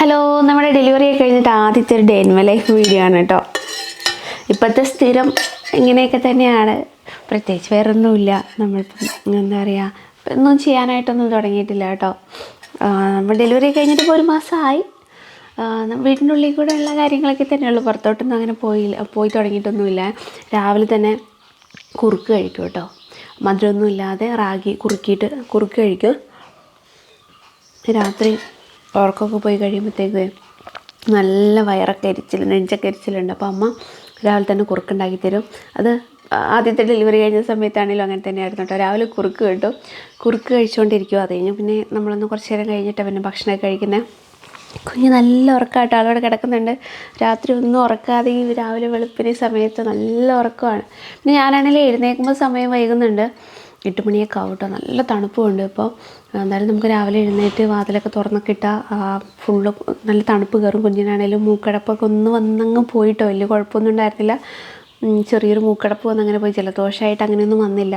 Hello, നമ്മുടെ delivery ഒക്കെ കഴിഞ്ഞിട്ട് ആദ്യത്തെ ഒരു day in my life video ആണ് കേട്ടോ. ഇപ്പോഴത്തെ സ്ഥിരം ഇങ്ങനെയൊക്കെ തന്നെയാണ്, പ്രത്യേകിച്ച് വേറൊന്നുമില്ല. നമ്മളിപ്പം എന്താ പറയുക, ഒന്നും ചെയ്യാനായിട്ടൊന്നും തുടങ്ങിയിട്ടില്ല കേട്ടോ. നമ്മൾ ഡെലിവറി കഴിഞ്ഞിട്ട് ഇപ്പോൾ 1 മാസമായി. വീടിൻ്റെ ഉള്ളിൽ കൂടെ ഉള്ള കാര്യങ്ങളൊക്കെ തന്നെയുള്ളൂ, പുറത്തോട്ടൊന്നും അങ്ങനെ പോയി തുടങ്ങിയിട്ടൊന്നുമില്ല. രാവിലെ തന്നെ കുറുക്ക് കഴിക്കും കേട്ടോ, മധുരമൊന്നും ഇല്ലാതെ റാഗി കുറുക്ക് കഴിക്കും. രാത്രി ഉറക്കമൊക്കെ പോയി കഴിയുമ്പോഴത്തേക്ക് നല്ല വയറൊക്കെ നെഞ്ചൊക്കെ എരിച്ചിലുണ്ട്. അപ്പോൾ അമ്മ രാവിലെ തന്നെ കുറുക്കുണ്ടാക്കി തരും. അത് ആദ്യത്തെ ഡെലിവറി കഴിഞ്ഞ സമയത്താണെങ്കിലും അങ്ങനെ തന്നെയായിരുന്നു കേട്ടോ. രാവിലെ കുറുക്ക് കഴിച്ചുകൊണ്ടിരിക്കും. അത് കഴിഞ്ഞ് പിന്നെ നമ്മളൊന്ന് കുറച്ച് നേരം കഴിഞ്ഞിട്ട് പിന്നെ ഭക്ഷണമൊക്കെ കഴിക്കുന്നത്. കുഞ്ഞ് നല്ല ഉറക്കമായിട്ട് ആളോടെ കിടക്കുന്നുണ്ട്. രാത്രി ഒന്നും ഉറക്കാതെ ഈ രാവിലെ വെളുപ്പിന് സമയത്ത് നല്ല ഉറക്കമാണ്. പിന്നെ ഞാനാണെങ്കിൽ എഴുന്നേൽക്കുമ്പോൾ സമയം വൈകുന്നുണ്ട്, 8 മണിയൊക്കെ ആവും കേട്ടോ. നല്ല തണുപ്പുമുണ്ട്. ഇപ്പോൾ എന്തായാലും നമുക്ക് രാവിലെ എഴുന്നേറ്റ് വാതിലൊക്കെ തുറന്നൊക്കെ ഇട്ടാൽ ഫുള്ള് നല്ല തണുപ്പ് കയറും. കുഞ്ഞിനാണേലും മൂക്കടപ്പൊക്കെ ഒന്ന് വന്നങ്ങ് പോയിട്ടോ, വലിയ കുഴപ്പമൊന്നും ഉണ്ടായിരുന്നില്ല. ചെറിയൊരു മൂക്കടപ്പ് വന്നങ്ങനെ പോയി, ജലദോഷമായിട്ട് അങ്ങനെയൊന്നും വന്നില്ല,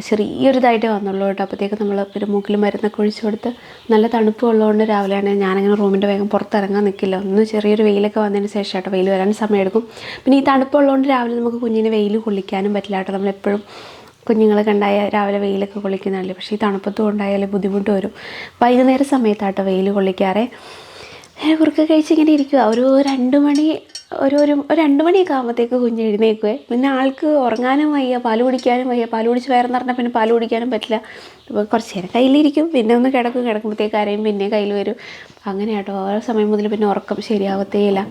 ചെറിയൊരിതായിട്ടേ വന്നുള്ളൂ കേട്ടോ. അപ്പോഴത്തേക്ക് നമ്മൾ പിന്നെ മൂക്കിൽ മരുന്നൊക്കെ ഒഴിച്ചു കൊടുത്ത് നല്ല തണുപ്പ് ഉള്ളതുകൊണ്ട് രാവിലെയാണ് ഞാനങ്ങനെ റൂമിൻ്റെ വേഗം പുറത്തിറങ്ങാൻ നിൽക്കില്ല. ഒന്ന് ചെറിയൊരു വെയിലൊക്കെ വന്നതിന് ശേഷം കേട്ടോ, വെയിൽ വരാൻ സമയമെടുക്കും. പിന്നെ ഈ തണുപ്പുള്ളതുകൊണ്ട് രാവിലെ നമുക്ക് കുഞ്ഞിന് വെയിൽ കൊള്ളിക്കാനും പറ്റില്ല കേട്ടോ. നമ്മളെപ്പോഴും കുഞ്ഞുങ്ങളെ കണ്ടായ രാവിലെ വെയിലൊക്കെ കൊള്ളിക്കുന്നതല്ലേ, പക്ഷേ ഈ തണുപ്പത്തും ഉണ്ടായാലും ബുദ്ധിമുട്ട് വരും. വൈകുന്നേര സമയത്താട്ടോ വെയിൽ കൊള്ളിക്കാറേ. കുറുക്ക് കഴിച്ചിങ്ങനെ ഇരിക്കുക. ഒരു 2 മണിയൊക്കെ ആകുമ്പോഴത്തേക്ക് കുഞ്ഞ് എഴുന്നേക്കുവേ. പിന്നെ ആൾക്ക് ഉറങ്ങാനും വയ്യ, പാല് കുടിക്കാനും വയ്യ. പാല് കുടിച്ച് വയറെന്ന് പറഞ്ഞാൽ പിന്നെ പാല് കുടിക്കാനും പറ്റില്ല. അപ്പോൾ കുറച്ച് നേരം കയ്യിലിരിക്കും, പിന്നെ ഒന്ന് കിടക്കുമ്പോഴത്തേക്ക് ആരെയും പിന്നെ കയ്യിൽ വരും. അങ്ങനെ കേട്ടോ, ഓരോ സമയം മുതൽ പിന്നെ ഉറക്കം ശരിയാവത്തേയില്ല.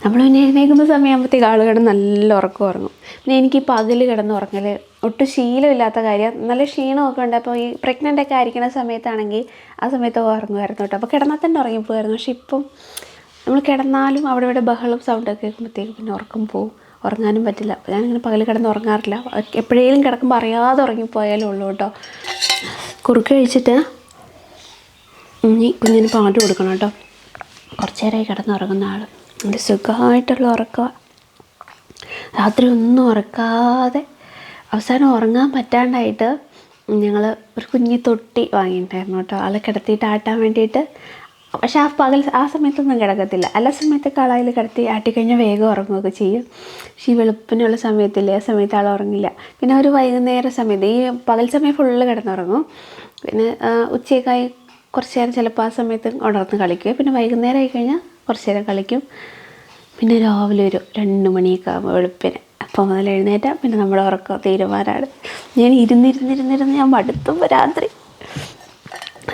നമ്മൾ പിന്നെ എഴുന്നേൽക്കുന്ന സമയമാകുമ്പോഴത്തേക്ക് ആളുകൾ നല്ല ഉറക്കം ഉറങ്ങും. പിന്നെ എനിക്ക് ഈ പകൽ കിടന്ന് ഉറങ്ങൽ ഒട്ടും ശീലമില്ലാത്ത കാര്യം. നല്ല ക്ഷീണമൊക്കെ ഉണ്ട്. അപ്പോൾ ഈ പ്രഗ്നൻ്റൊക്കെ ആയിരിക്കുന്ന സമയത്താണെങ്കിൽ ആ സമയത്ത് ഉറങ്ങുമായിരുന്നു കേട്ടോ. അപ്പോൾ കിടന്നാൽ തന്നെ ഉറങ്ങിപ്പോയിരുന്നു. പക്ഷേ ഇപ്പം നമ്മൾ കിടന്നാലും അവിടെ ഇവിടെ ബഹളം സൗണ്ടൊക്കെ കേൾക്കുമ്പോഴത്തേക്ക് പിന്നെ ഉറക്കം പോവും, ഉറങ്ങാനും പറ്റില്ല. അപ്പോൾ ഞാനിങ്ങനെ പകൽ കിടന്ന് ഉറങ്ങാറില്ല. എപ്പോഴേലും കിടക്കുമ്പോൾ അറിയാതെ ഉറങ്ങിപ്പോയാലും ഉള്ളൂ കേട്ടോ. കുറുക്ക് കഴിച്ചിട്ട് ഇനി കുഞ്ഞിന് പാല് കൊടുക്കണം കേട്ടോ. കുറച്ച് നേരമായി കിടന്നുറങ്ങുന്ന ആൾ, നല്ല സുഖമായിട്ടുള്ള ഉറക്കമാണ്. രാത്രി ഒന്നും ഉറക്കാതെ അവസാനം ഉറങ്ങാൻ പറ്റാണ്ടായിട്ട് ഞങ്ങൾ ഒരു കുഞ്ഞി തൊട്ടി വാങ്ങിയിട്ടുണ്ടായിരുന്നു കേട്ടോ, ആളെ കിടത്തിയിട്ട് ആട്ടാൻ വേണ്ടിയിട്ട്. പക്ഷേ ആ സമയത്തൊന്നും കിടക്കത്തില്ല. എല്ലാ സമയത്തൊക്കെ ആളതിൽ കിടത്തി ആട്ടിക്കഴിഞ്ഞാൽ വേഗം ഉറങ്ങുകയൊക്കെ ചെയ്യും. പക്ഷേ ഈ വെളുപ്പിനുള്ള സമയത്തില്ലേ, ആ സമയത്ത് ആൾ ഉറങ്ങില്ല. പിന്നെ ഒരു വൈകുന്നേര സമയത്ത്, ഈ പകൽ സമയം ഫുള്ള് കിടന്നുറങ്ങും. പിന്നെ ഉച്ചയ്ക്കായി കുറച്ച് നേരം ചിലപ്പോൾ ആ സമയത്ത് ഉണർന്ന് കളിക്കും. പിന്നെ വൈകുന്നേരം ആയി കഴിഞ്ഞാൽ കുറച്ച് നേരം കളിക്കും. പിന്നെ രാവിലെ ഒരു 2 മണിയൊക്കെ ആകുമ്പോൾ വെളുപ്പിന് അപ്പോൾ മുതൽ എഴുന്നേറ്റാൽ പിന്നെ നമ്മുടെ ഉറക്കം തീരുമാനമാണ്. ഞാൻ ഇരുന്നിരുന്ന് ഞാൻ മടുത്തുമ്പോൾ രാത്രി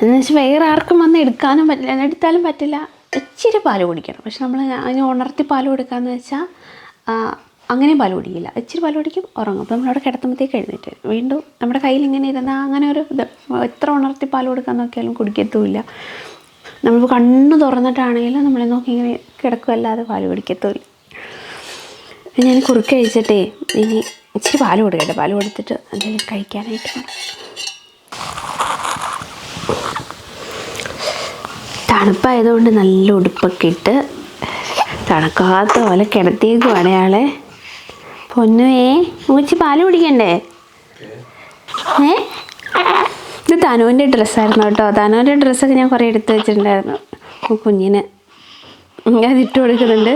എന്ന് വെച്ചാൽ വേറെ ആർക്കും വന്ന് എടുക്കാനും പറ്റില്ല, എടുത്താലും പറ്റില്ല. ഇച്ചിരി പാല് കുടിക്കണം. പക്ഷെ നമ്മൾ അതിന് ഉണർത്തി പാല് കൊടുക്കാമെന്ന് വെച്ചാൽ അങ്ങനെയും പാല് കുടിക്കില്ല. ഇച്ചിരി പാല് കുടിക്കും, ഉറങ്ങും. അപ്പോൾ നമ്മളവിടെ കിടത്തുമ്പോഴത്തേക്ക് എഴുന്നേറ്റ് വീണ്ടും നമ്മുടെ കയ്യിൽ ഇങ്ങനെ ഇരുന്നാൽ അങ്ങനെ ഒരു ഇത്, എത്ര ഉണർത്തി പാല് കൊടുക്കാൻ നോക്കിയാലും കുടിക്കത്തുമില്ല. നമ്മളിപ്പോൾ കണ്ണ് തുറന്നിട്ടാണെങ്കിലും നമ്മളെ നോക്കി ഇങ്ങനെ കിടക്കുമല്ലാതെ പാല് കുടിക്കത്തുമില്ല. ഞാൻ കുറുക്ക് കഴിച്ചിട്ടേ ഇനി ഇച്ചിരി പാല് കൊടുക്കട്ടെ. പാല് കൊടുത്തിട്ട് എന്തെങ്കിലും കഴിക്കാനായിട്ട് വേണം. തണുപ്പായതുകൊണ്ട് നല്ല ഉടുപ്പൊക്കെ ഇട്ട് തണുക്കാത്ത പോലെ കിടത്തിയേക്കുവാണ് അയാളെ. പൊന്നുവേ, മൂച്ചി പാല് കുടിക്കണ്ടേ? ഇത് തനുവിൻ്റെ ഡ്രസ്സായിരുന്നു കേട്ടോ. തനുവിൻ്റെ ഡ്രസ്സൊക്കെ ഞാൻ കുറേ എടുത്ത് വെച്ചിട്ടുണ്ടായിരുന്നു കുഞ്ഞിന്. ഞാൻ ഇട്ട് കൊടുക്കുന്നുണ്ട്.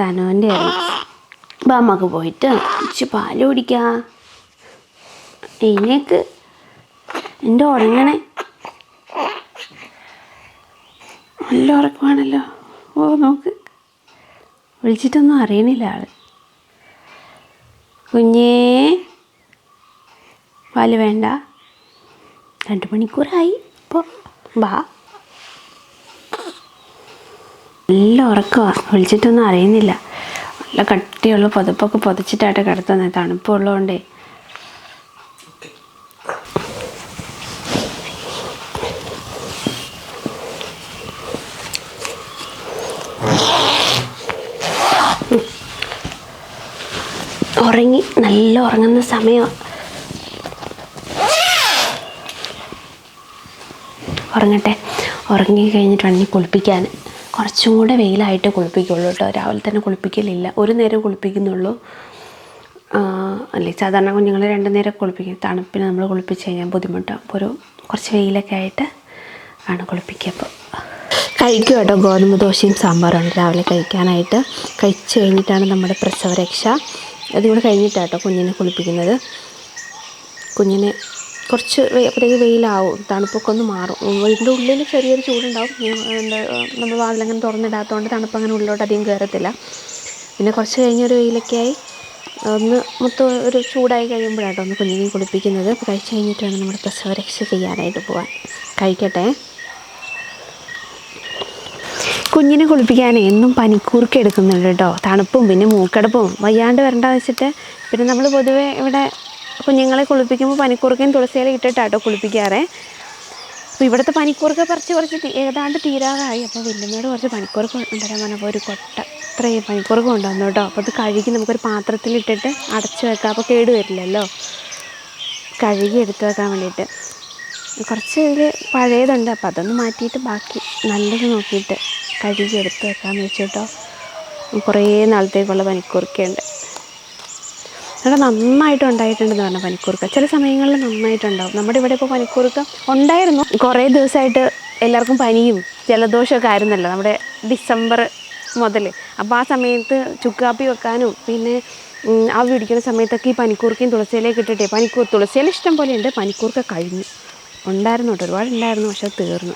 തനുവിൻ്റെ ആയിരുന്നു. അപ്പം അമ്മക്ക് പോയിട്ട് ഇച്ചിരി പാല് കുടിക്കാം. ഇതിനേക്ക് എൻ്റെ ഉറങ്ങണേ, നല്ല ഉറക്കമാണല്ലോ. ഓ നോക്ക്, വിളിച്ചിട്ടൊന്നും അറിയണില്ല ആൾ. കുഞ്ഞേ, പാല് വേണ്ട? 2 മണിക്കൂറായി. ഇപ്പോൾ ബാ. നല്ല ഉറക്കമാണ്, വിളിച്ചിട്ടൊന്നും അറിയുന്നില്ല. നല്ല കട്ടിയുള്ള പുതപ്പൊക്കെ പുതച്ചിട്ടായിട്ട് കിടത്തുന്നത്, തണുപ്പുള്ളതുകൊണ്ടേ. ഉറങ്ങി, നല്ല ഉറങ്ങുന്ന സമയമാണ്. ഉറങ്ങട്ടെ. ഉറങ്ങി കഴിഞ്ഞിട്ട് വേണമെങ്കിൽ കുളിപ്പിക്കാൻ. കുറച്ചും കൂടെ വെയിലായിട്ട് കുളിപ്പിക്കുള്ളൂ കേട്ടോ. രാവിലെ തന്നെ കുളിപ്പിക്കലില്ല, ഒരു നേരം കുളിപ്പിക്കുന്നുള്ളൂ. അല്ലേ സാധാരണ കുഞ്ഞുങ്ങളെ 2 നേരം കുളിപ്പിക്കും. തണുപ്പിന് നമ്മൾ കുളിപ്പിച്ച് കഴിഞ്ഞാൽ ബുദ്ധിമുട്ടാണ്. അപ്പോൾ കുറച്ച് വെയിലൊക്കെ ആയിട്ട് ആണ് കുളിപ്പിക്കുക. അപ്പോൾ കഴിക്കും കേട്ടോ. ഗോതമ്പ് ദോശയും സാമ്പാറുമാണ് രാവിലെ കഴിക്കാനായിട്ട്. കഴിച്ച് കഴിഞ്ഞിട്ടാണ് നമ്മുടെ പ്രസവരക്ഷ. അതുകൂടെ കഴിഞ്ഞിട്ടാണ് കേട്ടോ കുഞ്ഞിനെ കുളിപ്പിക്കുന്നത്. കുഞ്ഞിനെ കുറച്ച് അപ്പോഴത്തേക്ക് വെയിലാവും, തണുപ്പൊക്കെ ഒന്ന് മാറും. വീടിൻ്റെ ഉള്ളിൽ ചെറിയൊരു ചൂടുണ്ടാവും. നമ്മൾ വാതിലങ്ങനെ തുറന്നിടാത്തതുകൊണ്ട് തണുപ്പങ്ങനെ ഉള്ളിലോട്ട് അധികം കയറത്തില്ല. പിന്നെ കുറച്ച് കഴിഞ്ഞൊരു വെയിലൊക്കെ ആയി ഒന്ന് മൊത്തം ഒരു ചൂടായി കഴിയുമ്പോഴാട്ടോ ഒന്ന് കുഞ്ഞിനെ കുളിപ്പിക്കുന്നത്. അപ്പോൾ കഴിച്ച് കഴിഞ്ഞിട്ട് വേണം നമ്മുടെ പ്രസവരക്ഷ ചെയ്യാനായിട്ട് പോകാൻ. കഴിക്കട്ടെ. കുഞ്ഞിനെ കുളിപ്പിക്കാൻ എന്നും പനിക്കൂർക്ക എടുക്കുന്നുണ്ട് കേട്ടോ. തണുപ്പും പിന്നെ മൂക്കടപ്പും വയ്യാണ്ട് വരണ്ടെന്ന് വെച്ചിട്ട്. പിന്നെ നമ്മൾ പൊതുവേ ഇവിടെ കുഞ്ഞുങ്ങളെ കുളിപ്പിക്കുമ്പോൾ പനിക്കൂർക്കയും തുളസിയില ഇട്ടിട്ടാട്ടോ കുളിപ്പിക്കാറേ. അപ്പോൾ ഇവിടുത്തെ പനിക്കൂർക്ക പറിച്ച് ഏതാണ്ട് തീരാറായി. അപ്പോൾ വല്യമ്മയോട് കുറച്ച് പനിക്കൂർക്ക കൊണ്ടുവരാൻ പറഞ്ഞപ്പോൾ ഒരു കൊട്ട ഇത്രയും പനിക്കൂർക്ക കൊണ്ടുവന്നു കേട്ടോ. അപ്പോൾ അത് കഴുകി നമുക്കൊരു പാത്രത്തിലിട്ടിട്ട് അടച്ച് വെക്കാം. അപ്പോൾ കേട് വരില്ലല്ലോ. കഴുകി എടുത്ത് വെക്കാൻ വേണ്ടിയിട്ട് കുറച്ച് ഇതിൽ പഴയതുണ്ട്. അപ്പോൾ അതൊന്ന് മാറ്റിയിട്ട് ബാക്കി നല്ലത് നോക്കിയിട്ട് കഴുകി എടുത്ത് വെക്കാമെന്ന് വെച്ചു കേട്ടോ. കുറേ നാളത്തേക്കുള്ള പനിക്കൂർക്കയുണ്ട്. അവിടെ നന്നായിട്ട് ഉണ്ടായിട്ടുണ്ടെന്ന് പറഞ്ഞാൽ പനിക്കൂർക്ക ചില സമയങ്ങളിൽ നന്നായിട്ടുണ്ടാവും. നമ്മുടെ ഇവിടെ ഇപ്പോൾ പനിക്കൂർക്ക ഉണ്ടായിരുന്നു. കുറേ ദിവസമായിട്ട് എല്ലാവർക്കും പനിയും ജലദോഷമൊക്കെ ആയിരുന്നല്ലോ നമ്മുടെ ഡിസംബർ മുതൽ. അപ്പോൾ ആ സമയത്ത് ചുക്കാപ്പി വെക്കാനും പിന്നെ ആവി പിടിക്കുന്ന സമയത്തൊക്കെ ഈ പനിക്കൂർക്കയും തുളസിയിലേക്ക് ഇട്ടിട്ടേ തുളസിയില ഇഷ്ടം പോലെ ഉണ്ട്. പനിക്കൂർക്ക കഴിഞ്ഞു. ഉണ്ടായിരുന്നു കേട്ടോ, ഒരുപാട് ഉണ്ടായിരുന്നു, പക്ഷെ അത് തീർന്നു.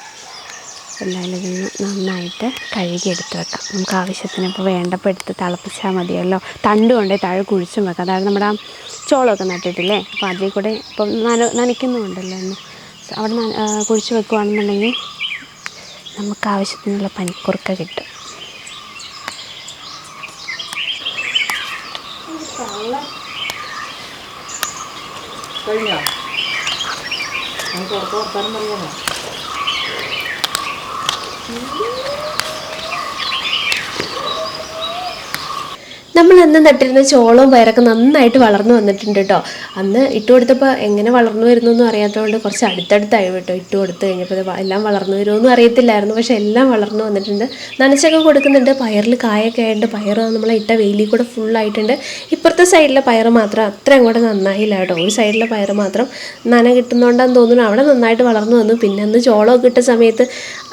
എന്തായാലും ഇതിന് നന്നായിട്ട് കഴുകി എടുത്ത് വെക്കാം. നമുക്ക് ആവശ്യത്തിന് ഇപ്പോൾ വേണ്ടപ്പോൾ എടുത്ത് തിളപ്പിച്ചാൽ മതിയല്ലോ. തണ്ട് കൊണ്ടേ താഴെ കുഴിച്ചും വെക്കാം. അതായത് നമ്മുടെ ചോളമൊക്കെ നട്ടിട്ടില്ലേ, അപ്പോൾ അതിൽ കൂടെ ഇപ്പം നനയ്ക്കുന്നുണ്ടല്ലോ എന്ന് അവിടെ കുഴിച്ച് വെക്കുകയാണെന്നുണ്ടെങ്കിൽ നമുക്ക് ആവശ്യത്തിനുള്ള പനിക്കൂർക്ക കിട്ടും. കഴിഞ്ഞോ? നമ്മൾ അന്ന് നട്ടിരുന്ന ചോളവും പയറൊക്കെ നന്നായിട്ട് വളർന്നു വന്നിട്ടുണ്ട് കേട്ടോ. അന്ന് ഇട്ട് കൊടുത്തപ്പോൾ എങ്ങനെ വളർന്നു വരുന്നൊന്നും അറിയാത്തതുകൊണ്ട് കുറച്ച് അടുത്തടുത്തായി കേട്ടോ ഇട്ട് കൊടുത്ത് കഴിഞ്ഞപ്പോൾ എല്ലാം വളർന്നു വരുമെന്നും അറിയത്തില്ലായിരുന്നു. പക്ഷെ എല്ലാം വളർന്നു വന്നിട്ടുണ്ട്. നനച്ചൊക്കെ കൊടുക്കുന്നുണ്ട്. പയറിൽ കായൊക്കെ ആയിട്ട് പയർ നമ്മൾ ഇട്ട വെയിലിൽ കൂടെ ഫുള്ളായിട്ടുണ്ട്. ഇപ്പുറത്തെ സൈഡിലെ പയർ മാത്രം അത്ര അങ്ങോട്ട് നന്നായില്ല കേട്ടോ. ഒരു സൈഡിലെ പയർ മാത്രം നന കിട്ടുന്നതുകൊണ്ടാന്ന് തോന്നുന്നു അവിടെ നന്നായിട്ട് വളർന്നു വന്നു. പിന്നെ അന്ന് ചോളമൊക്കെ ഇട്ട സമയത്ത്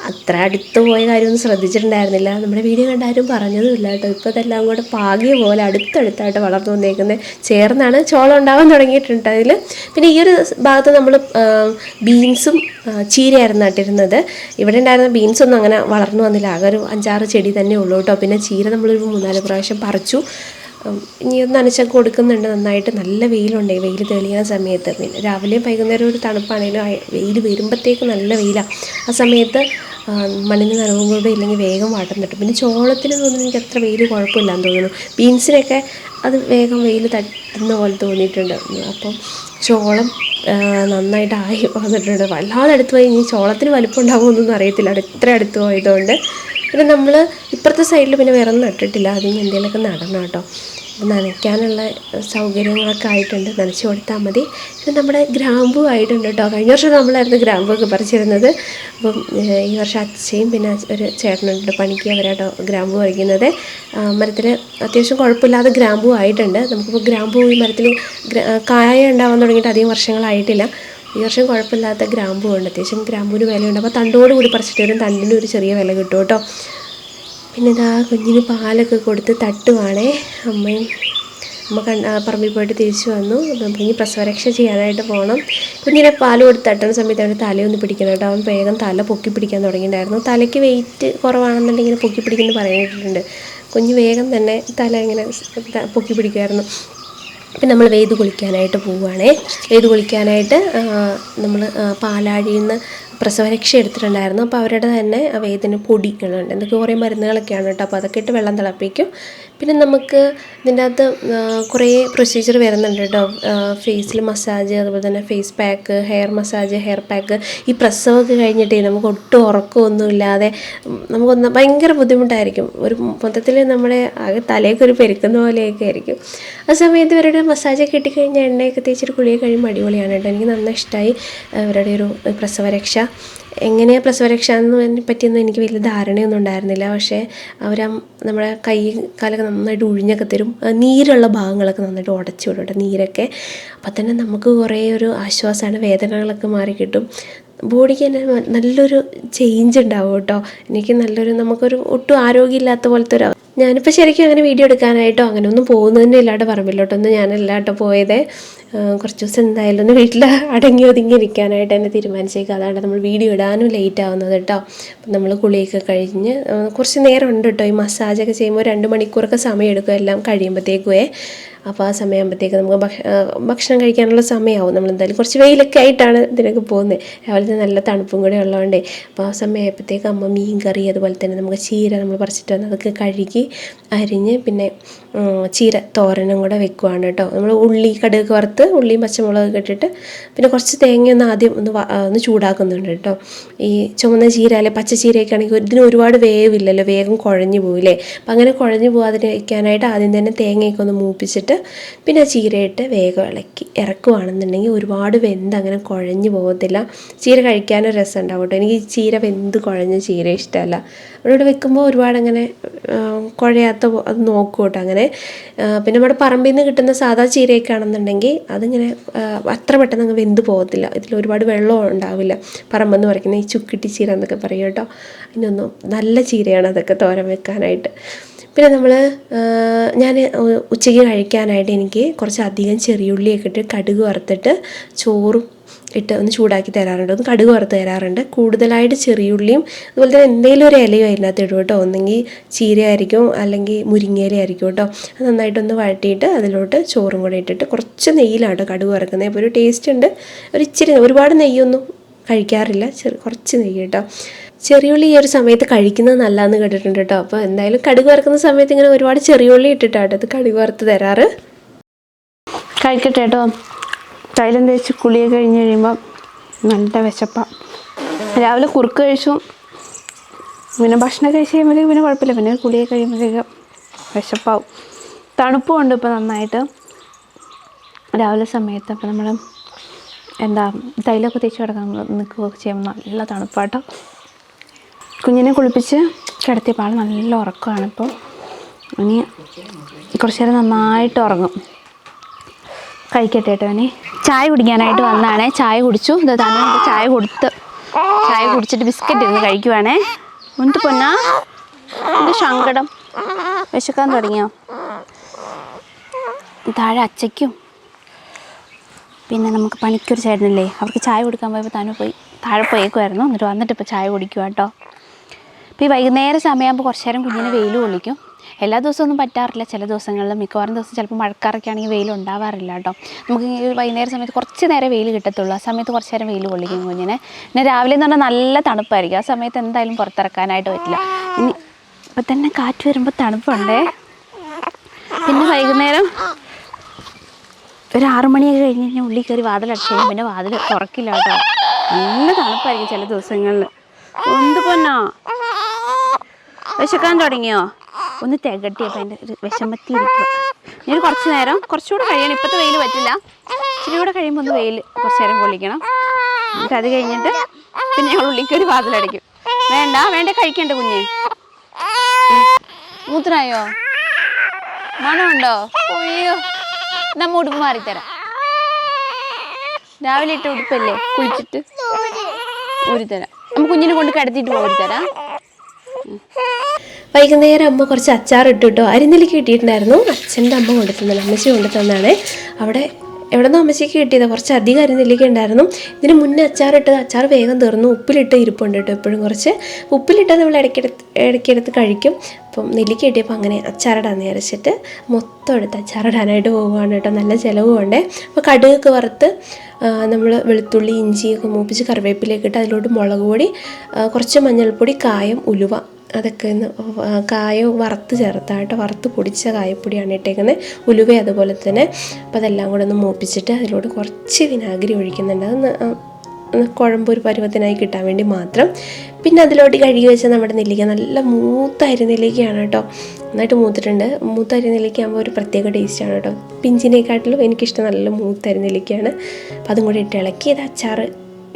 അത്ര അടുത്ത് പോയ കാര്യമൊന്നും ശ്രദ്ധിച്ചിട്ടുണ്ടായിരുന്നില്ല. നമ്മുടെ വീഡിയോ കണ്ടാരും പറഞ്ഞതുമില്ല കേട്ടോ. ഇപ്പോൾ ഇതെല്ലാം കൂടെ പാകിയ പോലെ അടുത്തടുത്തായിട്ട് വളർന്നു വന്നേക്കുന്നത് ചേർന്നാണ് ചോളം ഉണ്ടാകാൻ തുടങ്ങിയിട്ടുണ്ട് അതിൽ. പിന്നെ ഈ ഒരു ഭാഗത്ത് നമ്മൾ ബീൻസും ചീരയായിരുന്നു നട്ടിരുന്നത്. ഇവിടെ ഉണ്ടായിരുന്ന ബീൻസൊന്നും അങ്ങനെ വളർന്നു വന്നില്ല. ആകെ ഒരു 5-6 ചെടി തന്നെ ഉള്ളൂ കേട്ടോ. പിന്നെ ചീര നമ്മളൊരു 3-4 പ്രാവശ്യം പറിച്ചു. ഇനി ഒന്ന് നനച്ചൊക്കെ കൊടുക്കുന്നുണ്ട്. നന്നായിട്ട് നല്ല വെയിലുണ്ട്. വെയിൽ തെളിയുന്ന സമയത്ത് പിന്നെ രാവിലെയും വൈകുന്നേരം ഒരു തണുപ്പാണെങ്കിലും വെയിൽ വരുമ്പോഴത്തേക്ക് നല്ല വെയിലാണ്. ആ സമയത്ത് മണ്ണിന് നനവും കൂടെ ഇല്ലെങ്കിൽ വേഗം വാട്ടം തട്ടും. പിന്നെ ചോളത്തിന് തോന്നുന്നു എനിക്ക് അത്ര വെയിൽ കുഴപ്പമില്ലാന്ന് തോന്നുന്നു. ബീൻസിനൊക്കെ അത് വേഗം വെയിൽ തട്ടുന്ന പോലെ തോന്നിയിട്ടുണ്ട്. അപ്പം ചോളം നന്നായിട്ട് ആയി വന്നിട്ടുണ്ട്. വല്ലാതെ അടുത്ത് പോയി. ഇനി ചോളത്തിന് വലിപ്പം ഉണ്ടാകുമെന്നൊന്നും അറിയത്തില്ല, ഇത്ര അടുത്ത് പോയതുകൊണ്ട്. പിന്നെ നമ്മൾ ഇപ്പുറത്തെ സൈഡിൽ പിന്നെ വേറെ ഒന്നും നട്ടിട്ടില്ല. അതിന് എന്തെങ്കിലുമൊക്കെ നടണം കേട്ടോ. നനയ്ക്കാനുള്ള സൗകര്യങ്ങളൊക്കെ ആയിട്ടുണ്ട്. നനച്ച് കൊടുത്താൽ മതി. പിന്നെ നമ്മുടെ ഗ്രാമ്പൂ ആയിട്ടുണ്ട് കേട്ടോ. കഴിഞ്ഞ വർഷം നമ്മളായിരുന്നു ഗ്രാമ്പൂയൊക്കെ പറിച്ചിരുന്നത്. അപ്പം ഈ വർഷം അച്ഛയും പിന്നെ ഒരു ചേട്ടനുണ്ട് പണിക്ക്, അവരാട്ടോ ഗ്രാമ്പൂ പറിക്കുന്നത്. മരത്തിൽ അത്യാവശ്യം കുഴപ്പമില്ലാതെ ഗ്രാമ്പൂ ആയിട്ടുണ്ട്. നമുക്കിപ്പോൾ ഗ്രാമ്പൂ ഈ മരത്തിൽ കായ ഉണ്ടാവാൻ തുടങ്ങിയിട്ട് അധികം വർഷങ്ങളായിട്ടില്ല. ഈ വർഷം കുഴപ്പമില്ലാത്ത ഗ്രാമ്പൂ ഉണ്ട്. അത്യാവശ്യം ഗ്രാമ്പൂവിന് വിലയുണ്ട്. അപ്പോൾ തണ്ടോട് കൂടി പറിച്ചിട്ട് വരും. തണ്ടിന് ഒരു ചെറിയ വില കിട്ടും കേട്ടോ. പിന്നെ ഇതാ കുഞ്ഞിന് പാലൊക്കെ കൊടുത്ത് തട്ടുവാണേ. അമ്മ പറമ്പിൽ പോയിട്ട് തിരിച്ചു വന്നു. ഇനി പ്രസവരക്ഷ ചെയ്യാനായിട്ട് പോകണം. കുഞ്ഞിനെ പാൽ കൊടുത്ത് തട്ടുന്ന സമയത്ത് അവന് തലയൊന്ന് പിടിക്കണം കേട്ടോ. അവൻ വേഗം തല പൊക്കി പിടിക്കാൻ തുടങ്ങിയിട്ടുണ്ടായിരുന്നു. തലയ്ക്ക് വെയിറ്റ് കുറവാണെന്നുണ്ടെങ്കിൽ പൊക്കി പിടിക്കുന്നു പറയാനായിട്ടുണ്ട്. കുഞ്ഞ് വേഗം തന്നെ തല ഇങ്ങനെ പൊക്കി പിടിക്കുമായിരുന്നു. പിന്നെ നമ്മൾ വെയ്ത് കുളിക്കാനായിട്ട് പോവുകയാണേ. വെയ്ത് കുളിക്കാനായിട്ട് നമ്മൾ പാലാഴിയിൽ നിന്ന് പ്രസവരക്ഷ എടുത്തിട്ടുണ്ടായിരുന്നു. അപ്പോൾ അവരുടെ തന്നെ വെയ്തിന് പൊടികളുണ്ട്, എന്തൊക്കെ കുറേ മരുന്നുകളൊക്കെയാണ് കേട്ടോ. അപ്പോൾ അതൊക്കെ ഇട്ട് വെള്ളം തിളപ്പിക്കും. പിന്നെ നമുക്ക് ഇതിൻ്റെ അകത്ത് കുറേ പ്രൊസീജിയർ വരുന്നുണ്ട് കേട്ടോ. ഫേസിൽ മസാജ്, അതുപോലെ തന്നെ face pack, hair massage, hair pack. ഈ പ്രസവമൊക്കെ കഴിഞ്ഞിട്ടേ നമുക്ക് ഒട്ടും ഉറക്കമൊന്നും ഇല്ലാതെ നമുക്കൊന്ന് ഭയങ്കര ബുദ്ധിമുട്ടായിരിക്കും. ഒരു മൊത്തത്തിൽ നമ്മുടെ ആകെ തലയൊക്കെ പെരുക്കുന്ന പോലെയൊക്കെ ആയിരിക്കും. ആ സമയത്ത് ഇവരുടെ മസാജൊക്കെ കിട്ടിക്കഴിഞ്ഞാൽ എണ്ണയൊക്കെ തേച്ചിട്ട് കുളിയൊക്കെ കഴിയുമ്പോൾ അടിപൊളിയാണ് കേട്ടോ. എനിക്ക് നന്നായി ഇഷ്ടമായി അവരുടെ ഒരു പ്രസവരക്ഷ. എങ്ങനെയാണ് പ്രസവരക്ഷ എന്നതിനെ പറ്റിയൊന്നും എനിക്ക് വലിയ ധാരണയൊന്നും ഉണ്ടായിരുന്നില്ല. പക്ഷേ അവർ നമ്മുടെ കൈ കാലൊക്കെ നന്നായിട്ട് ഉഴിഞ്ഞൊക്കെ തരും. നീരുള്ള ഭാഗങ്ങളൊക്കെ നന്നായിട്ട് ഉടച്ചു വിടും കേട്ടോ, നീരൊക്കെ. അപ്പം തന്നെ നമുക്ക് കുറേ ഒരു ആശ്വാസമാണ്. വേദനകളൊക്കെ മാറി കിട്ടും. ബോഡിക്ക് തന്നെ നല്ലൊരു ചേഞ്ച് ഉണ്ടാവും കേട്ടോ. എനിക്ക് നമുക്കൊരു ഒട്ടും ആരോഗ്യമില്ലാത്ത പോലത്തെ ഒരു ഞാനിപ്പോൾ ശരിക്കും അങ്ങനെ വീഡിയോ എടുക്കാനായിട്ടോ അങ്ങനെ ഒന്നും പോകുന്നതന്നെ ഇല്ലാണ്ട് പറമ്പിലോട്ടൊന്നും ഞാനല്ല കേട്ടോ പോയത്. കുറച്ച് ദിവസം എന്തായാലും ഒന്ന് വീട്ടിൽ അടങ്ങി ഒതുങ്ങി ഇരിക്കാനായിട്ട് തന്നെ തീരുമാനിച്ചേക്കുക. അതാണ് നമ്മൾ വീഡിയോ ഇടാനും ലേറ്റ് ആവുന്നത് കേട്ടോ. അപ്പം നമ്മൾ കുളിയൊക്കെ കഴിഞ്ഞ് കുറച്ച് നേരം ഉണ്ട് കേട്ടോ. ഈ മസാജൊക്കെ ചെയ്യുമ്പോൾ 2 മണിക്കൂറൊക്കെ സമയം എടുക്കും എല്ലാം കഴിയുമ്പോഴത്തേക്കുവേ. അപ്പോൾ ആ സമയമാകുമ്പോഴത്തേക്ക് നമുക്ക് ഭക്ഷണം കഴിക്കാനുള്ള സമയമാവും. നമ്മളെന്തായാലും കുറച്ച് വെയിലൊക്കെ ആയിട്ടാണ് ഇതിനൊക്കെ പോകുന്നത്. രാവിലത്തെ നല്ല തണുപ്പും കൂടെ ഉള്ളതുകൊണ്ടേ. അപ്പോൾ ആ സമയമായപ്പോഴത്തേക്ക് അമ്മ മീൻ കറി അതുപോലെ തന്നെ നമുക്ക് ചീര നമ്മൾ പറിച്ചിട്ട് വന്ന് അതൊക്കെ കഴുകി അരിഞ്ഞ് പിന്നെ ചീര തോരനും കൂടെ വെക്കുവാണ് കേട്ടോ. നമ്മൾ ഉള്ളി കടുക് വറുത്ത് ഉള്ളിയും പച്ചമുളകൊക്കെ ഇട്ടിട്ട് പിന്നെ കുറച്ച് തേങ്ങയൊന്ന് ആദ്യം ഒന്ന് ചൂടാക്കുന്നുണ്ട് കേട്ടോ. ഈ ചുവന്ന ചീര അല്ലെ പച്ച ചീരയൊക്കെ ആണെങ്കിൽ ഇതിന് ഒരുപാട് വേവില്ലല്ലോ, വേഗം കുഴഞ്ഞു പോവില്ലേ. അപ്പം അങ്ങനെ കുഴഞ്ഞു പോകാതിരിക്കാനായിട്ട് ആദ്യം തന്നെ തേങ്ങയൊക്കെ ഒന്ന് മൂപ്പിച്ചിട്ട് പിന്നെ ചീരയിട്ട് വേഗം ഇളക്കി ഇറക്കുവാണെന്നുണ്ടെങ്കിൽ ഒരുപാട് വെന്ത് അങ്ങനെ കുഴഞ്ഞു പോകത്തില്ല. ചീര കഴിക്കാനും രസം ഉണ്ടാവും കേട്ടോ. എനിക്ക് ചീര വെന്ത് കുഴഞ്ഞ ചീര ഇഷ്ടമല്ല. അവിടെ വെക്കുമ്പോൾ ഒരുപാട് അങ്ങനെ കുഴയാത്ത അത് നോക്കും കേട്ടോ. അങ്ങനെ പിന്നെ നമ്മുടെ പറമ്പിൽ നിന്ന് കിട്ടുന്ന സാധാ ചീരയൊക്കെ ആണെന്നുണ്ടെങ്കിൽ അതിങ്ങനെ അത്ര പെട്ടെന്ന് അങ്ങ് വെന്ത് പോകത്തില്ല. ഇതിൽ ഒരുപാട് വെള്ളം ഉണ്ടാവില്ല. പറമ്പെന്ന് പറയുന്നത് ഈ ചുക്കിട്ടി ചീര എന്നൊക്കെ പറയും കേട്ടോ. അതിനൊന്നും നല്ല ചീരയാണ് അതൊക്കെ തോരൻ വെക്കാനായിട്ട്. പിന്നെ ഞാൻ ഉച്ചയ്ക്ക് കഴിക്കാനായിട്ട് എനിക്ക് കുറച്ചധികം ചെറിയുള്ളിയൊക്കെ ഇട്ട് കടുക് വറുത്തിട്ട് ചോറും ഇട്ട് ഒന്ന് ചൂടാക്കി തരാറുണ്ട്. ഒന്ന് കടുക് വറുത്ത് തരാറുണ്ട്. കൂടുതലായിട്ട് ചെറിയുള്ളിയും അതുപോലെ തന്നെ എന്തെങ്കിലും ഒരു ഇലയോ അതിനകത്ത് ഇടും കേട്ടോ. ഒന്നെങ്കിൽ ചീരയായിരിക്കും അല്ലെങ്കിൽ മുരിങ്ങയില ആയിരിക്കും കേട്ടോ. അത് നന്നായിട്ടൊന്ന് വഴറ്റിയിട്ട് അതിലോട്ട് ചോറും കൂടെ ഇട്ടിട്ട് കുറച്ച് നെയ്യിലാണ് കടുക് വറുക്കുന്നത്. അപ്പോൾ ഒരു ടേസ്റ്റ് ഉണ്ട്. ഇച്ചിരി ഒരുപാട് നെയ്യൊന്നും കഴിക്കാറില്ല, കുറച്ച് നെയ്യ് കേട്ടോ. ചെറിയുള്ളി ഈ ഒരു സമയത്ത് കഴിക്കുന്നത് നല്ലതെന്ന് കേട്ടിട്ടുണ്ട് കേട്ടോ. അപ്പോൾ എന്തായാലും കടുക് വറുക്കുന്ന സമയത്ത് ഇങ്ങനെ ഒരുപാട് ചെറിയുള്ളി ഇട്ടിട്ടാട്ടോ അത് കടുക് വറുത്ത് തരാറ്. കഴിക്കട്ടെ കേട്ടോ. തൈലം തേച്ച് കുളിയൊക്കെ കഴിഞ്ഞ് കഴിയുമ്പോൾ നല്ല വിശപ്പാണ്. രാവിലെ കുറുക്ക് കഴിച്ചു, പിന്നെ ഭക്ഷണം കഴിച്ച് കഴിയുമ്പോഴേക്കും പിന്നെ കുഴപ്പമില്ല. പിന്നെ കുളിയൊക്കെ കഴിയുമ്പോഴത്തേക്കും വിശപ്പാവും. തണുപ്പും ഉണ്ട് ഇപ്പോൾ നന്നായിട്ട് രാവിലെ സമയത്ത്. അപ്പോൾ നമ്മൾ തൈലമൊക്കെ തേച്ച് കിടക്കാൻ നിൽക്കുകയൊക്കെ ചെയ്യുമ്പോൾ നല്ല തണുപ്പാട്ടോ. കുഞ്ഞിനെ കുളിപ്പിച്ച് കിടത്തിയപ്പോൾ ആൾ നല്ല ഉറക്കമാണ്. ഇപ്പോൾ ഇനി കുറച്ച് നേരം നന്നായിട്ട് ഉറങ്ങും. കഴിക്കട്ടെ കേട്ടോ. ഇനി ചായ കുടിക്കാനായിട്ട് വന്നതാണേ. ചായ കുടിച്ചു. ഇത് തന്നെ ചായ കുടിച്ചിട്ട് ബിസ്ക്കറ്റ് ഇരുന്ന് കഴിക്കുവാണേ. എന്ത് പൊന്നാ എന്ത് സങ്കടം, വിശക്കാൻ തുടങ്ങിയോ? താഴെ അച്ചയ്ക്കും പിന്നെ നമുക്ക് പണിക്കൊരു ചേട്ടനില്ലേ, അവർക്ക് ചായ കൊടുക്കാൻ പോയപ്പോൾ താനും പോയി താഴെ പോയേക്കുമായിരുന്നു. വന്നിട്ട് ഇപ്പോൾ ചായ കുടിക്കുക കേട്ടോ. ഇപ്പോൾ ഈ വൈകുന്നേരം സമയമാകുമ്പോൾ കുറച്ച് നേരം കുഞ്ഞിനെ വെയിൽ കൊള്ളിക്കും. എല്ലാ ദിവസമൊന്നും പറ്റാറില്ല. ചില ദിവസങ്ങളിൽ മിക്കവാറും ദിവസം ചിലപ്പോൾ മഴക്കാറൊക്കെ ആണെങ്കിൽ വെയിൽ ഉണ്ടാവാറില്ല കേട്ടോ. നമുക്ക് ഈ വൈകുന്നേരം സമയത്ത് കുറച്ച് നേരം വെയിൽ കിട്ടത്തുള്ളൂ. ആ സമയത്ത് കുറച്ച് നേരം വെയിൽ കൊള്ളിക്കും കുഞ്ഞിനെ. പിന്നെ രാവിലെ എന്ന് പറഞ്ഞാൽ നല്ല തണുപ്പായിരിക്കും. ആ സമയത്ത് എന്തായാലും പുറത്തിറക്കാനായിട്ട് പറ്റില്ല. ഇനി ഇപ്പം തന്നെ കാറ്റ് വരുമ്പോൾ തണുപ്പുണ്ടേ. പിന്നെ വൈകുന്നേരം ഒരു 6 മണിയൊക്കെ കഴിഞ്ഞ് കഴിഞ്ഞാൽ ഉള്ളിൽ കയറി വാതിലടച്ച് കഴിഞ്ഞാൽ പിന്നെ വാതിൽ തുറക്കില്ല കേട്ടോ. നല്ല തണുപ്പായിരിക്കും ചില ദിവസങ്ങളിൽ. എന്ത് പൊന്നോ വിശക്കാൻ തുടങ്ങിയോ? ഒന്ന് തികട്ടിയപ്പോൾ അതിൻ്റെ ഒരു വിഷമത്തിയിരിക്കുക. ഞാൻ കുറച്ച് നേരം കുറച്ചുകൂടെ കഴിയണം. ഇപ്പോഴത്തെ വെയിൽ പറ്റില്ല. ഇച്ചിരി കൂടെ കഴിയുമ്പോൾ ഒന്ന് വെയിൽ കുറച്ച് നേരം കൊള്ളിക്കണം. എന്നിട്ട് അത് കഴിഞ്ഞിട്ട് പിന്നെ ഞങ്ങൾ ഉള്ളിക്കൊരു വാതിലടയ്ക്കും. വേണ്ട കഴിക്കണ്ട കുഞ്ഞ്. മൂത്രമായോ? മണമുണ്ടോ? അയ്യോ, നമ്മ ഉടുപ്പ് മാറിത്തരാം. രാവിലെ ഇട്ട ഉടുപ്പല്ലേ, കുളിച്ചിട്ട് ഊരിത്തരാം. നമുക്ക് കുഞ്ഞിനെ കൊണ്ട് കിടത്തിയിട്ട് ഊരിത്തരാം. വൈകുന്നേരം അമ്മ കുറച്ച് അച്ചാർ ഇട്ടു കേട്ടോ. അരിനെല്ലിക്ക കിട്ടിയിട്ടുണ്ടായിരുന്നു. അച്ഛൻ്റെ അമ്മ കൊണ്ടു തന്നാണ്, അമ്മച്ചി കൊണ്ടു തന്നാണ്. എവിടെ നിന്ന് അമ്മച്ചിക്ക് കിട്ടിയത് കുറച്ച് അധികം അരിനെല്ലിക്ക ഉണ്ടായിരുന്നു. ഇതിന് മുന്നേ അച്ചാർ വേഗം തീർന്നു. ഉപ്പിലിട്ട് ഇരിപ്പുണ്ട് കേട്ടോ. എപ്പോഴും കുറച്ച് ഉപ്പിലിട്ട് നമ്മൾ ഇടയ്ക്കെടുത്ത് കഴിക്കും. അപ്പം നെല്ലിക്ക കിട്ടിയപ്പോൾ അങ്ങനെ അച്ചാറിടാന്ന് വിചാരിച്ചിട്ട് മൊത്തം എടുത്ത് അച്ചാറിടാനായിട്ട് പോവുകയാണ് കേട്ടോ. നല്ല ചിലവുമുണ്ട്. അപ്പോൾ കടുകൊക്കെ വറുത്ത് നമ്മൾ വെളുത്തുള്ളി ഇഞ്ചിയൊക്കെ മൂപ്പിച്ച് കറിവേപ്പിലേക്ക് ഇട്ട് അതിലോട്ട് മുളക് പൊടി, കുറച്ച് മഞ്ഞൾപ്പൊടി, കായം, ഉലുവ അതൊക്കെ ഒന്ന് കായം വറുത്ത് ചേർത്തായിട്ട് വറുത്ത് പൊടിച്ച കായപ്പൊടിയാണ് ഇട്ടേക്കുന്നത്. ഉലുവ അതുപോലെ തന്നെ. അപ്പോൾ അതെല്ലാം കൂടെ ഒന്ന് മൂപ്പിച്ചിട്ട് അതിലോട്ട് കുറച്ച് വിനാഗിരി ഒഴിക്കുന്നുണ്ട്. അതൊന്ന് കുഴമ്പൊരു പരുവത്തിനായി കിട്ടാൻ വേണ്ടി മാത്രം. പിന്നെ അതിലോട്ട് കഴുകി വെച്ചാൽ നമ്മുടെ നെല്ലിക്ക നല്ല മൂത്ത അരിനെല്ലിക്കയാണ് കേട്ടോ. നന്നായിട്ട് മൂത്തിട്ടുണ്ട്. മൂത്ത അരിനെല്ലിക്ക ആകുമ്പോൾ ഒരു പ്രത്യേക ടേസ്റ്റാണ് കേട്ടോ. പിഞ്ചിനെക്കാട്ടിലും എനിക്കിഷ്ടം നല്ല മൂത്ത അരിനെല്ലിക്കയാണ്. അപ്പോൾ അതും കൂടി ഇട്ട് ഇളക്കി ഇത് അച്ചാർ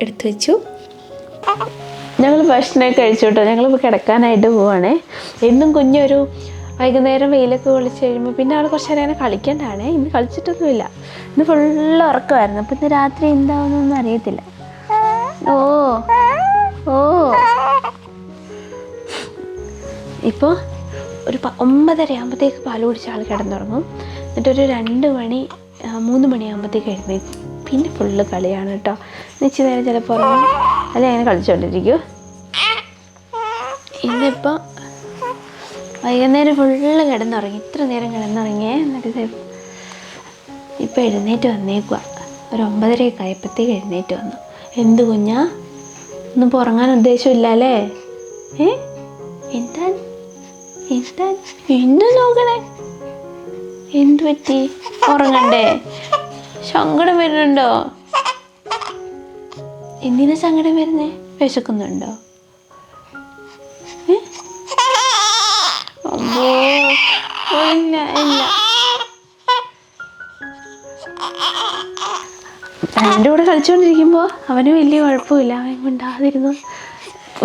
എടുത്ത് വെച്ചു. ഞങ്ങൾ ഭക്ഷണമൊക്കെ കഴിച്ചു കേട്ടോ. ഞങ്ങളിപ്പോൾ കിടക്കാനായിട്ട് പോവാണേ. എന്നും കുഞ്ഞൊരു വൈകുന്നേരം വെയിലൊക്കെ കൊള്ളിച്ച് കഴിയുമ്പോൾ പിന്നെ അവൾ കുറച്ച് നേരം അങ്ങനെ കളിക്കേണ്ടതാണേ. ഇന്ന് കളിച്ചിട്ടൊന്നുമില്ല. ഇന്ന് ഫുള്ള് ഉറക്കമായിരുന്നു. അപ്പോൾ ഇന്ന് രാത്രി എന്താവുന്നൊന്നും അറിയത്തില്ല. ഓ ഓ ഇപ്പോൾ ഒരു 9:30 ആകുമ്പോഴത്തേക്ക് പാൽ കുടിച്ച ആൾ കിടന്നുറങ്ങും. എന്നിട്ടൊരു 2 മണി 3 മണിയാകുമ്പോഴത്തേക്ക് എഴുന്നേക്കും. പിന്നെ ഫുള്ള് കളിയാണ് കേട്ടോ. നിശ്ചയ നേരം ചിലപ്പോൾ ഉറങ്ങും, അല്ലെങ്കിൽ അങ്ങനെ കളിച്ചുകൊണ്ടിരിക്കും. ഇന്നിപ്പോൾ വൈകുന്നേരം ഫുള്ള് കിടന്നുറങ്ങി, ഇത്ര നേരം കിടന്നുറങ്ങിയേ. എന്നിട്ട് ഇപ്പോൾ എഴുന്നേറ്റ് വന്നേക്കുക. ഒരു 9:30 ആയപ്പോഴത്തേക്ക് എഴുന്നേറ്റ് വന്നു. എന്ത് കുഞ്ഞാ, ഒന്നും ഉറങ്ങാൻ ഉദ്ദേശമില്ല അല്ലേ? എന്താ എന്താ എന്താ നോക്കണേ? എന്ത് പറ്റി? ഉറങ്ങണ്ടേ? സങ്കടം വരുന്നുണ്ടോ? എന്തിനാ സങ്കടം വരുന്നേ? വിശക്കുന്നുണ്ടോ? ഇല്ല ഇല്ല. എൻ്റെ കൂടെ കളിച്ചുകൊണ്ടിരിക്കുമ്പോൾ അവന് വലിയ കുഴപ്പമില്ല, അവൻ മിണ്ടാതിരുന്നു.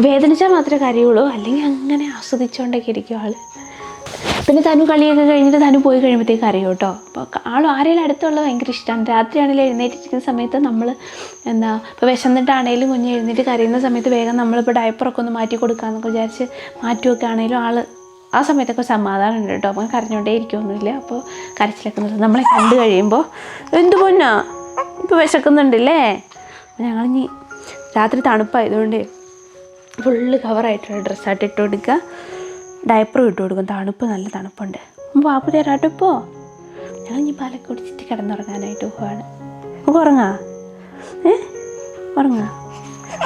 വേദനിച്ചാൽ മാത്രമേ കരയുള്ളൂ, അല്ലെങ്കിൽ അങ്ങനെ ആസ്വദിച്ചുകൊണ്ടൊക്കെ ഇരിക്കും ആൾ. പിന്നെ തനു കളിയൊക്കെ കഴിഞ്ഞിട്ട് തനു പോയി കഴിയുമ്പോഴത്തേക്ക് അറിയും കേട്ടോ. അപ്പോൾ ആരെങ്കിലും അടുത്തുള്ളത് ഭയങ്കര ഇഷ്ടമാണ്. രാത്രിയാണെങ്കിലും എഴുന്നേറ്റിരിക്കുന്ന സമയത്ത് നമ്മൾ ഇപ്പോൾ വിശന്നിട്ടാണെങ്കിലും കുഞ്ഞ് എഴുന്നേറ്റ് കരയുന്ന സമയത്ത് വേഗം നമ്മളിപ്പോൾ ഡയപ്പറൊക്കെ ഒന്ന് മാറ്റി കൊടുക്കാമെന്നൊക്കെ വിചാരിച്ച് മാറ്റുമൊക്കെ ആണെങ്കിലും ആൾ ആ സമയത്തൊക്കെ സമാധാനം ഉണ്ട് കേട്ടോ. അപ്പം കരഞ്ഞുകൊണ്ടേ ഇരിക്കുകയൊന്നുമില്ല. അപ്പോൾ കരച്ചിലൊക്കെ നിർത്തും. നമ്മളെ കണ്ടു കഴിയുമ്പോൾ എന്ത് പൊന്നാ ഇപ്പോൾ വിശക്കുന്നുണ്ടല്ലേ? അപ്പോൾ ഞങ്ങളിനി രാത്രി തണുപ്പായതുകൊണ്ട് ഫുള്ള് കവറായിട്ടുള്ള ഡ്രസ്സായിട്ട് ഇട്ട് കൊടുക്കുക, ഡയപ്പറും ഇട്ട് കൊടുക്കും. തണുപ്പ്, നല്ല തണുപ്പുണ്ട്. പാപ്പു തരാട്ടോ. ഇപ്പോൾ ഞങ്ങൾ ഇനി പാലൊക്കെ കുടിച്ചിട്ട് കിടന്നുറങ്ങാനായിട്ട് പോവാണ്. നമുക്ക് ഉറങ്ങാം, ഉറങ്ങാം,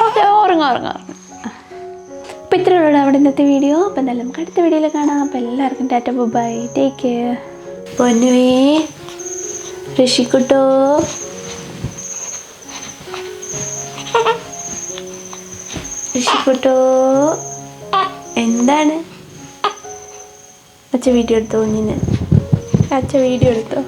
ഓക്കെ, ഉറങ്ങാം ഉറങ്ങാം. അപ്പോൾ ഇത്രയേ ഉള്ളൂ അവിടെ ഇന്നത്തെ വീഡിയോ. അപ്പോൾ എന്തായാലും നമുക്ക് അടുത്ത വീഡിയോയിൽ കാണാം. അപ്പോൾ എല്ലാവർക്കും ടാറ്റ ബൈ, ടേക്ക് കെയർ. പൊന്നുവേ ഋഷിക്കുട്ടോ, ഋഷിക്കുട്ടോ എന്താണ്? അച്ഛ വീഡിയോ എടുത്തോ കുഞ്ഞിന്? അച്ഛ വീഡിയോ എടുത്തോ?